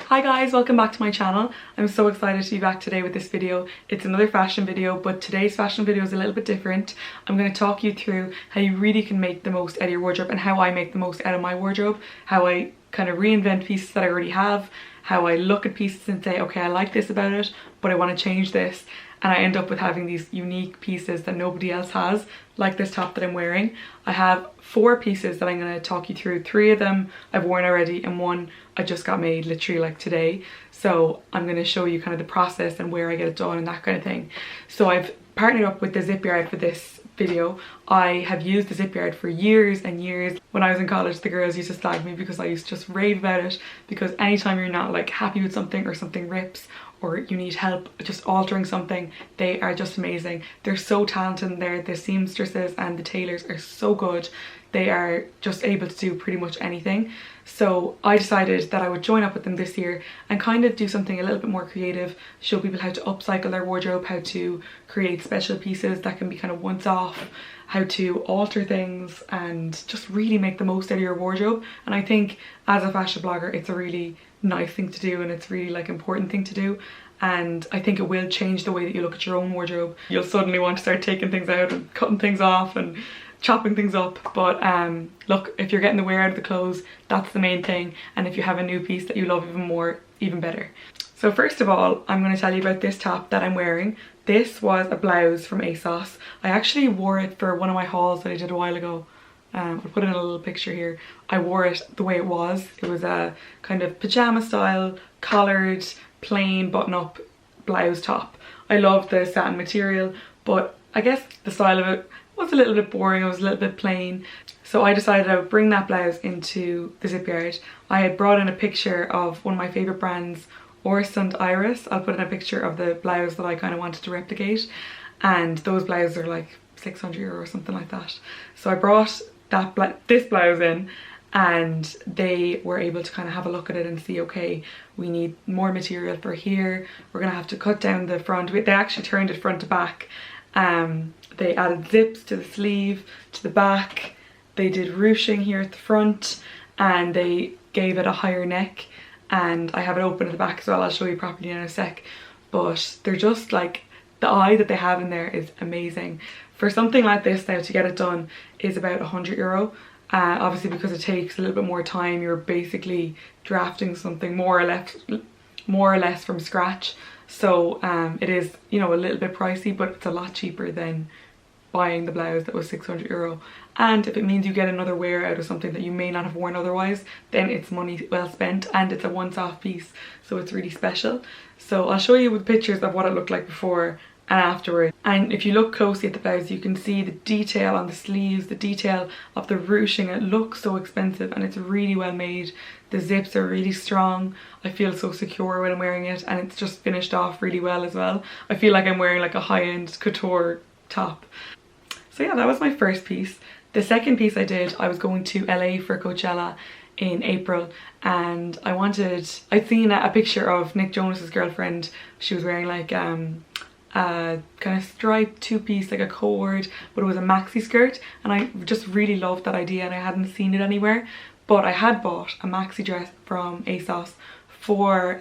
Hi guys, welcome back to my channel. I'm so excited to be back today with this video. It's another fashion video, but today's fashion video is a little bit different. I'm going to talk you through how you really can make the most out of your wardrobe and how I make the most out of my wardrobe, how I kind of reinvent pieces that I already have, how I look at pieces and say, okay, I like this about it, but I want to change this. And I end up with having these unique pieces that nobody else has, like this top that I'm wearing. I have 4 pieces that I'm going to talk you through. 3 of them I've worn already and 1 I just got made literally like today. So I'm going to show you kind of the process and where I get it done and that kind of thing. So I've partnered up with the Zipyard for this video. I have used the Zipyard for years and years. When I was in college, the girls used to slag me because I used to just rave about it, because anytime you're not like happy with something or something rips or you need help just altering something, they are just amazing. They're so talented in there. The seamstresses and the tailors are so good. They are just able to do pretty much anything. So I decided that I would join up with them this year and kind of do something a little bit more creative, show people how to upcycle their wardrobe, how to create special pieces that can be kind of once off, how to alter things and just really make the most out of your wardrobe. And I think as a fashion blogger, it's a really nice thing to do and it's really like important thing to do. And I think it will change the way that you look at your own wardrobe. You'll suddenly want to start taking things out and cutting things off and chopping things up, but look, if you're getting the wear out of the clothes, that's the main thing. And if you have a new piece that you love even more, even better. So first of all, I'm going to tell you about this top that I'm wearing. This was a blouse from ASOS. I actually wore it for one of my hauls that I did a while ago. I'll put in a little picture here. I wore it the way it was. It was a kind of pajama style, collared, plain button-up blouse top. I love the satin material, but I guess the style of it was a little bit boring. It was a little bit plain. So I decided I would bring that blouse into the Zipyard. I had brought in a picture of one of my favourite brands, Ors and Iris. I'll put in a picture of the blouse that I kind of wanted to replicate. And those blouses are like €600 or something like that. So I brought this blouse in and they were able to kind of have a look at it and see, okay, we need more material for here. We're going to have to cut down the front. They actually turned it front to back. They added zips to the sleeve, to the back. They did ruching here at the front and they gave it a higher neck, and I have it open at the back as well. I'll show you properly in a sec. But they're just like, the eye that they have in there is amazing. For something like this now, to get it done is about €100. Obviously because it takes a little bit more time, you're basically drafting something more or less from scratch. So it is, you know, a little bit pricey, but it's a lot cheaper than buying the blouse that was €600. And if it means you get another wear out of something that you may not have worn otherwise, then it's money well spent, and it's a once-off piece, so it's really special. So I'll show you with pictures of what it looked like before and afterwards. And if you look closely at the blouse, you can see the detail on the sleeves, the detail of the ruching. It looks so expensive and it's really well made. The zips are really strong. I feel so secure when I'm wearing it, and it's just finished off really well as well. I feel like I'm wearing like a high-end couture top. So yeah, that was my first piece. The second piece I did, I was going to LA for Coachella in April, and I'd seen a picture of Nick Jonas's girlfriend. She was wearing like kind of striped 2-piece, like a cord, but it was a maxi skirt, and I just really loved that idea and I hadn't seen it anywhere. But I had bought a maxi dress from ASOS for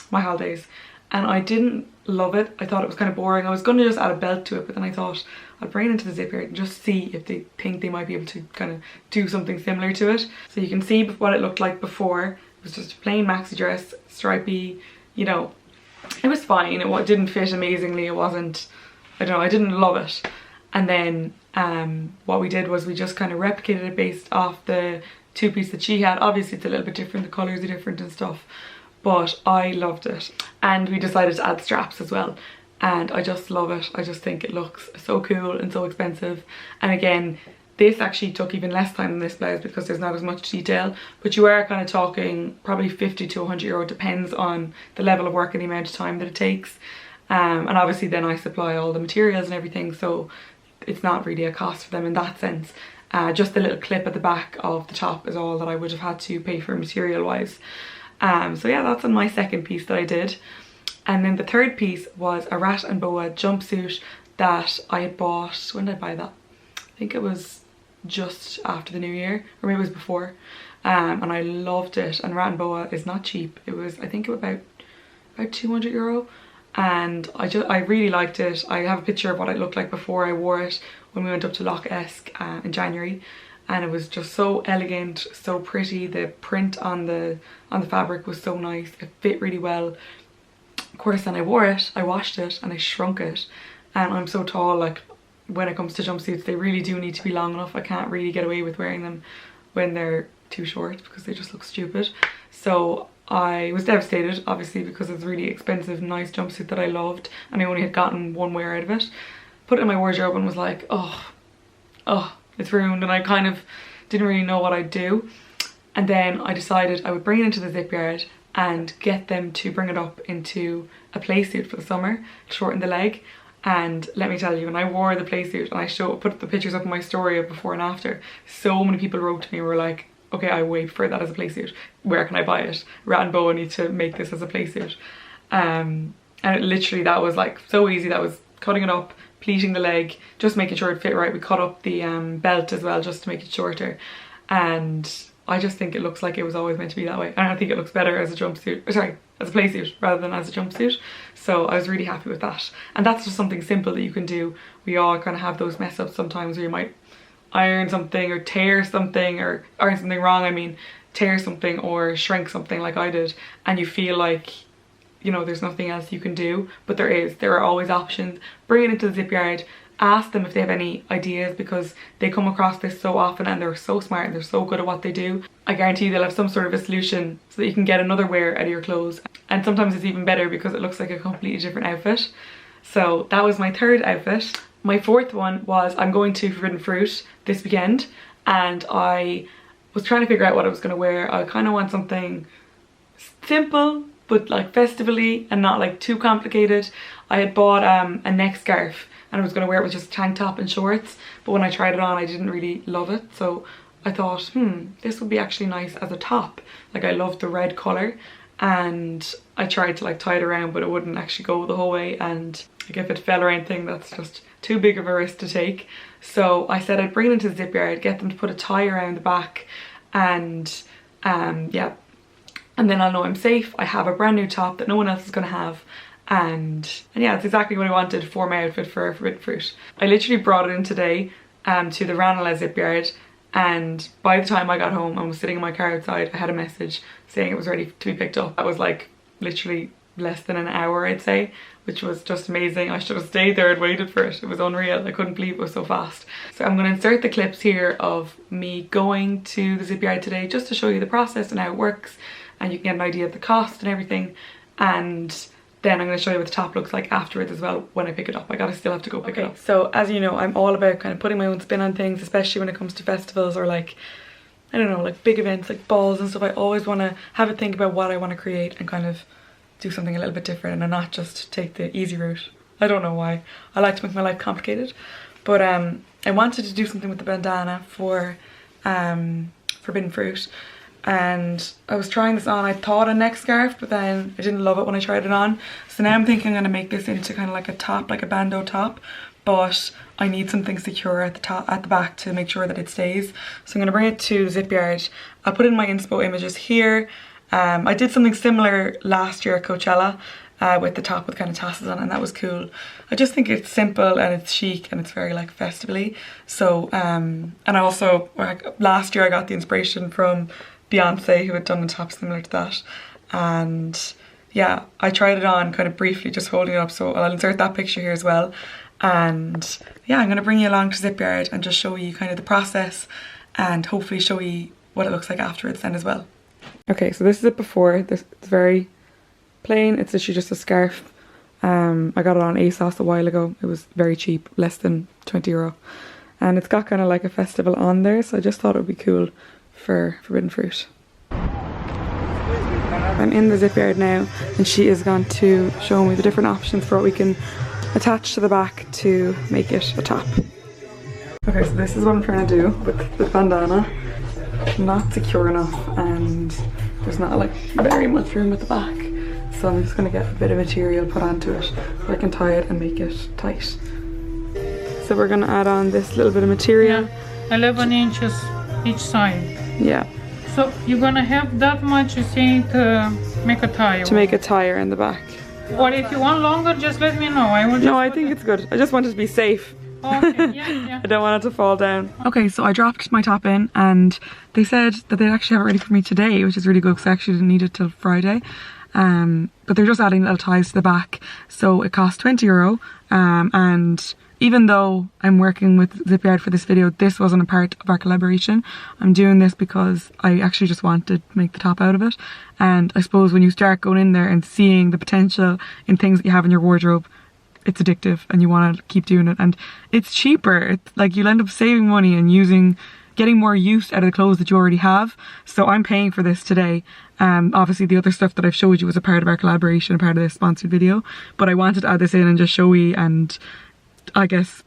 my holidays and I didn't love it. I thought it was kind of boring. I was going to just add a belt to it, but then I thought I'd bring it into the Zipyard and just see if they think they might be able to kind of do something similar to it. So you can see what it looked like before. It was just a plain maxi dress, stripy, you know. It was fine. It didn't fit amazingly. It wasn't, I don't know, I didn't love it. And then what we did was we just kind of replicated it based off the 2-piece that she had. Obviously it's a little bit different, the colours are different and stuff, but I loved it. And we decided to add straps as well, and I just love it. I just think it looks so cool and so expensive. And again, this actually took even less time than this blouse because there's not as much detail, but you are kind of talking probably €50 to €100, depends on the level of work and the amount of time that it takes. And obviously then I supply all the materials and everything, so it's not really a cost for them in that sense. Just the little clip at the back of the top is all that I would have had to pay for material wise. So yeah, that's on my second piece that I did. And then the third piece was a rat and boa jumpsuit that I had bought. When did I buy that? I think it was just after the new year, or maybe it was before. and I loved it. And Rat and Boa is not cheap. It was, I think it was about €200, and I really liked it. I have a picture of what it looked like before I wore it when we went up to Loch Esk in January, and it was just so elegant, so pretty. The print on the fabric was so nice. It fit really well. Of course, then I wore it, I washed it, and I shrunk it. And I'm so tall, like when it comes to jumpsuits, they really do need to be long enough. I can't really get away with wearing them when they're too short because they just look stupid. So I was devastated, obviously, because it's a really expensive, nice jumpsuit that I loved, and I only had gotten one wear out of it. Put it in my wardrobe and was like, oh, it's ruined, and I kind of didn't really know what I'd do. And then I decided I would bring it into the Zipyard and get them to bring it up into a play suit for the summer, shorten the leg. And let me tell you, when I wore the play suit and I put the pictures up in my story of before and after, so many people wrote to me and were like, okay, I way prefer that as a play suit. Where can I buy it? Rat and Boa need to make this as a play suit. And it literally, that was like so easy. That was cutting it up, pleating the leg, just making sure it fit right. We cut up the belt as well just to make it shorter. And I just think it looks like it was always meant to be that way. And I think it looks better as a jumpsuit, sorry, as a play suit rather than as a jumpsuit. So I was really happy with that. And that's just something simple that you can do. We all kind of have those mess ups sometimes where you might iron something or tear something, or iron something wrong, I mean, tear something or shrink something like I did, and you feel like, you know, there's nothing else you can do. But there are always options. Bring it into the Zipyard. Ask them if they have any ideas, because they come across this so often and they're so smart and they're so good at what they do. I guarantee they'll have some sort of a solution so that you can get another wear out of your clothes. And sometimes it's even better because it looks like a completely different outfit. So that was my third outfit. My fourth one was I'm going to Forbidden Fruit this weekend, and I was trying to figure out what I was going to wear. I kind of want something simple but like festivally and not like too complicated. I had bought a neck scarf and I was going to wear it with just a tank top and shorts, but when I tried it on I didn't really love it, so I thought this would be actually nice as a top. Like, I loved the red colour, and I tried to like tie it around, but it wouldn't actually go the whole way, and like if it fell or anything, that's just too big of a risk to take. So I said I'd bring it into the Zipyard, get them to put a tie around the back, and yeah, and then I'll know I'm safe. I have a brand new top that no one else is going to have, and yeah, it's exactly what I wanted for my outfit for Forbidden Fruit. I literally brought it in today to the Ranelagh Zipyard, and by the time I got home and was sitting in my car outside, I had a message saying it was ready to be picked up. That was like literally less than an hour, I'd say, which was just amazing. I should have stayed there and waited for it. It was unreal. I couldn't believe it was so fast. So I'm going to insert the clips here of me going to the Zipyard today just to show you the process and how it works, and you can get an idea of the cost and everything. And then I'm going to show you what the top looks like afterwards as well when I pick it up. I still have to go pick it up. So as you know, I'm all about kind of putting my own spin on things, especially when it comes to festivals or like, I don't know, like big events like balls and stuff. I always want to have a think about what I want to create and kind of do something a little bit different and not just take the easy route. I don't know why. I like to make my life complicated. But I wanted to do something with the bandana for Forbidden Fruit. And I was trying this on. I thought a neck scarf, but then I didn't love it when I tried it on. So now I'm thinking I'm going to make this into kind of like a top, like a bandeau top. But I need something secure at the top, at the back, to make sure that it stays. So I'm going to bring it to Zipyard. I'll put in my inspo images here. I did something similar last year at Coachella with the top with kind of tassels on, and that was cool. I just think it's simple and it's chic and it's very like festively. So and I also, last year I got the inspiration from Beyonce, who had done a top similar to that, and yeah, I tried it on kind of briefly, just holding it up, so I'll insert that picture here as well. And yeah, I'm going to bring you along to Zipyard and just show you kind of the process and hopefully show you what it looks like afterwards then as well. Okay, so this is it before. It's very plain. It's literally just a scarf. I got it on ASOS a while ago. It was very cheap, less than €20, and it's got kind of like a festival on there, so I just thought it would be cool for Forbidden Fruit. I'm in the Zipyard now, and she is going to show me the different options for what we can attach to the back to make it a top. Okay, so this is what I'm trying to do with the bandana. Not secure enough, and there's not like very much room at the back, so I'm just going to get a bit of material put onto it so I can tie it and make it tight. So we're going to add on this little bit of material. Yeah, 11 inches each side. Yeah, So you're gonna have that much, you saying, to make a tire? To make a tire in the back. Or if you want longer, just let me know. I will just No, I think it's good. I just want it to be safe. Okay, yeah. I don't want it to fall down. Okay, so I dropped my top in and they said that they'd actually have it ready for me today, which is really good because I actually didn't need it till Friday. But they're just adding little ties to the back. So it cost €20. And even though I'm working with Zipyard for this video, this wasn't a part of our collaboration. I'm doing this because I actually just wanted to make the top out of it. And I suppose when you start going in there and seeing the potential in things that you have in your wardrobe, it's addictive and you want to keep doing it. And it's cheaper. It's like you'll end up saving money and getting more use out of the clothes that you already have. So I'm paying for this today. Obviously the other stuff that I've showed you was a part of our collaboration, a part of this sponsored video. But I wanted to add this in and just show you, and I guess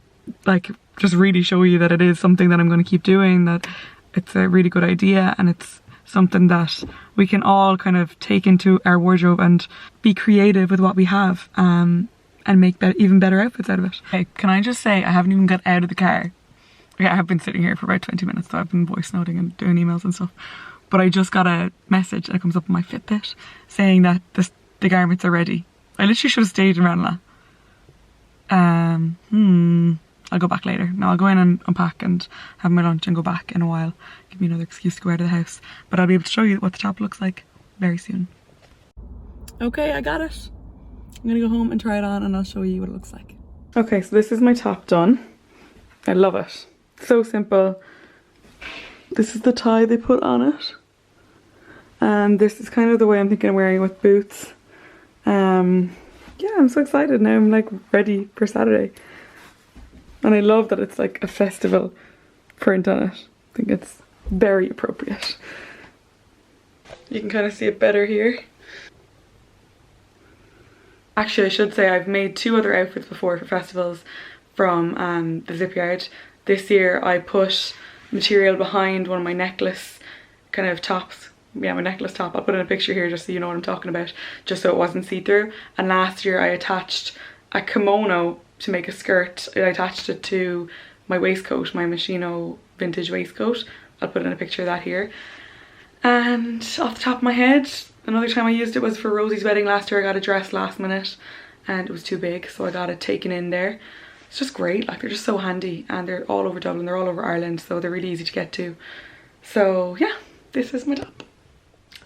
like just really show you that it is something that I'm going to keep doing, that it's a really good idea and it's something that we can all kind of take into our wardrobe and be creative with what we have, and make even better outfits out of it. Okay, can I just say I haven't even got out of the car. Okay, I have been sitting here for about 20 minutes, so I've been voice noting and doing emails and stuff. But I just got a message and it comes up on my Fitbit saying that the garments are ready. I literally should have stayed in Ranelagh. I'll go back later. No, I'll go in and unpack and have my lunch and go back in a while. Give me another excuse to go out of the house. But I'll be able to show you what the top looks like very soon. Okay, I got it. I'm gonna go home and try it on and I'll show you what it looks like. Okay, so this is my top done. I love it. So simple. This is the tie they put on it. And this is kind of the way I'm thinking of wearing it with boots. Yeah, I'm so excited now. I'm like ready for Saturday. And I love that it's like a festival print on it. I think it's very appropriate. You can kind of see it better here. Actually, I should say I've made 2 other outfits before for festivals from the Zipyard. This year I put material behind one of my necklace kind of tops. Yeah, my necklace top. I'll put in a picture here just so you know what I'm talking about, just so it wasn't see-through. And last year I attached a kimono to make a skirt. I attached it to my waistcoat, my Machino vintage waistcoat. I'll put in a picture of that here. And off the top of my head, another time I used it was for Rosie's wedding last year. I got a dress last minute and it was too big, so I got it taken in there. It's just great, like they're just so handy, and they're all over Dublin, they're all over Ireland, so they're really easy to get to. So yeah, this is my top.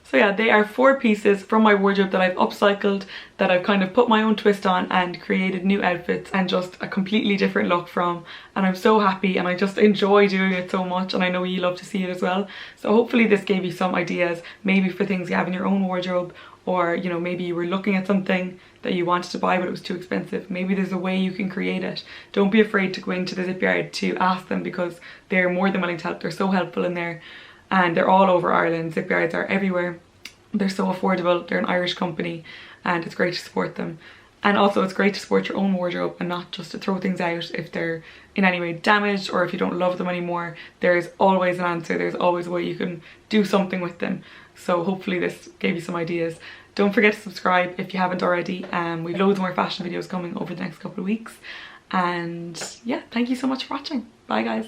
So yeah, they are 4 pieces from my wardrobe that I've upcycled, that I've kind of put my own twist on and created new outfits and just a completely different look from. And I'm so happy and I just enjoy doing it so much, and I know you love to see it as well. So hopefully this gave you some ideas, maybe for things you have in your own wardrobe, or you know, maybe you were looking at something that you wanted to buy but it was too expensive. Maybe there's a way you can create it. Don't be afraid to go into the Zipyard to ask them, because they're more than willing to help. They're so helpful in there. And they're all over Ireland. Zipyards are everywhere. They're so affordable. They're an Irish company and it's great to support them. And also it's great to support your own wardrobe and not just to throw things out if they're in any way damaged or if you don't love them anymore. There's always an answer. There's always a way you can do something with them. So hopefully this gave you some ideas. Don't forget to subscribe if you haven't already. We've loads more fashion videos coming over the next couple of weeks. And yeah, thank you so much for watching. Bye guys.